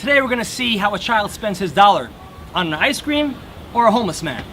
Today we're going to see how a child spends his dollar on an ice cream or a homeless man.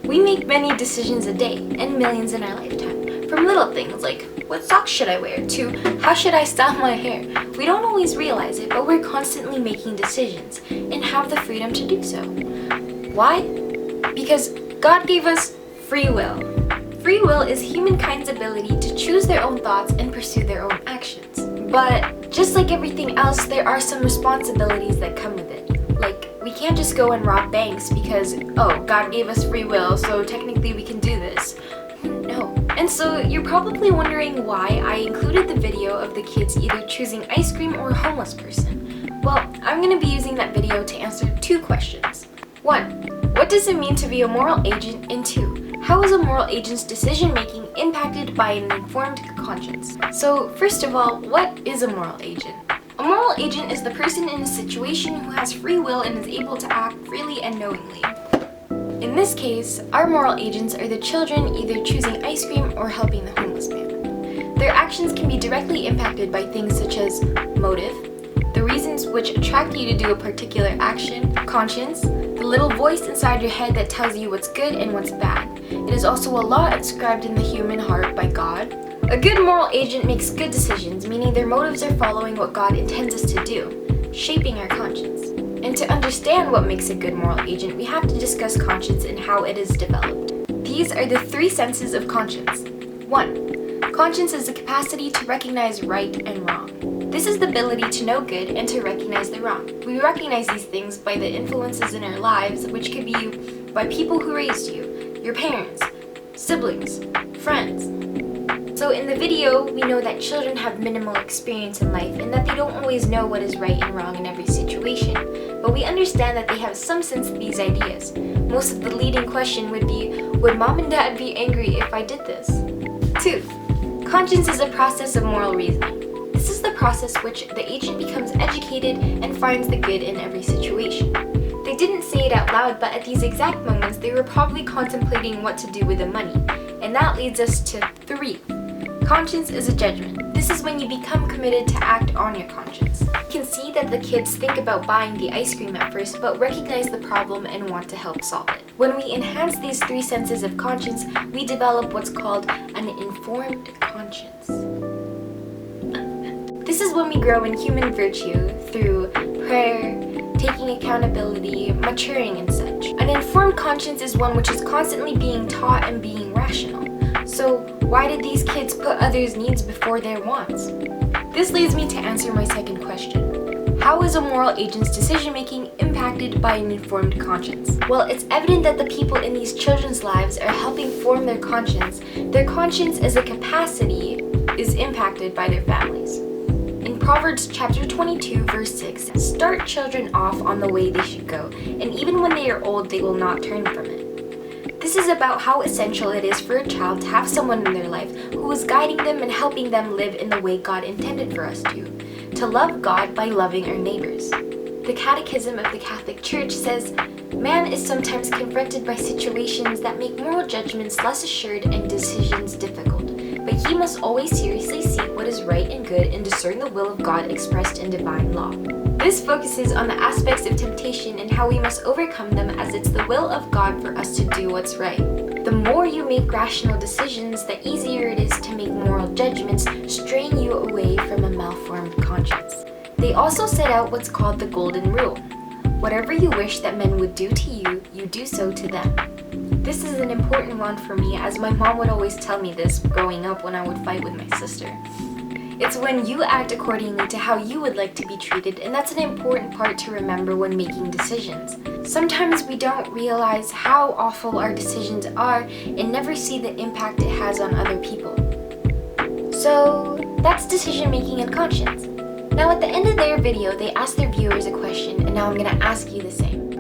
We make many decisions a day and millions in our lifetime. From little things like, what socks should I wear, to how should I style my hair. We don't always realize it, but we're constantly making decisions and have the freedom to do so. Why? Because God gave us free will. Free will is humankind's ability to choose their own thoughts and pursue their own actions. But just like everything else, there are some responsibilities that come with it. Like, we can't just go and rob banks because, oh, God gave us free will, so technically we can do this. No. And so you're probably wondering why I included the video of the kids either choosing ice cream or a homeless person. Well, I'm going to be using that video to answer two questions. 1. What does it mean to be a moral agent? And 2. How is a moral agent's decision-making impacted by an informed conscience? So, first of all, what is a moral agent? A moral agent is the person in a situation who has free will and is able to act freely and knowingly. In this case, our moral agents are the children either choosing ice cream or helping the homeless man. Their actions can be directly impacted by things such as motive, the reasons which attract you to do a particular action, conscience, the little voice inside your head that tells you what's good and what's bad. It is also a law inscribed in the human heart by God. A good moral agent makes good decisions, meaning their motives are following what God intends us to do, shaping our conscience. And to understand what makes a good moral agent, we have to discuss conscience and how it is developed. These are the three senses of conscience. 1. Conscience is the capacity to recognize right and wrong. This is the ability to know good and to recognize the wrong. We recognize these things by the influences in our lives, which could be by people who raised you, your parents, siblings, friends. So in the video, we know that children have minimal experience in life and that they don't always know what is right and wrong in every situation. But we understand that they have some sense of these ideas. Most of the leading question would be, would mom and dad be angry if I did this? 2. Conscience is a process of moral reasoning. This is the process which the agent becomes educated and finds the good in every situation. They didn't say it out loud, but at these exact moments, they were probably contemplating what to do with the money. And that leads us to 3. Conscience is a judgment. This is when you become committed to act on your conscience. You can see that the kids think about buying the ice cream at first, but recognize the problem and want to help solve it. When we enhance these three senses of conscience, we develop what's called an informed conscience. This is when we grow in human virtue through prayer, taking accountability, maturing and such. An informed conscience is one which is constantly being taught and being rational. So why did these kids put others' needs before their wants? This leads me to answer my second question. How is a moral agent's decision-making impacted by an informed conscience? Well, it's evident that the people in these children's lives are helping form their conscience. Their conscience as a capacity is impacted by their families. In Proverbs chapter 22, verse 6, start children off on the way they should go, and even when they are old, they will not turn from it. This is about how essential it is for a child to have someone in their life who is guiding them and helping them live in the way God intended for us to to love God by loving our neighbors. The Catechism of the Catholic Church says, man is sometimes confronted by situations that make moral judgments less assured and decisions difficult, but he must always seriously seek what is right and good and discern the will of God expressed in divine law. This focuses on the aspects of temptation and how we must overcome them, as it's the will of God for us to do what's right. The more you make rational decisions, the easier it is to make moral judgments, straying you away from a malformed conscience. They also set out what's called the Golden Rule. Whatever you wish that men would do to you, you do so to them. This is an important one for me, as my mom would always tell me this growing up when I would fight with my sister. It's when you act accordingly to how you would like to be treated, and that's an important part to remember when making decisions. Sometimes we don't realize how awful our decisions are and never see the impact it has on other people. So that's decision making and conscience. Now at the end of their video, they asked their viewers a question, and now I'm going to ask you the same.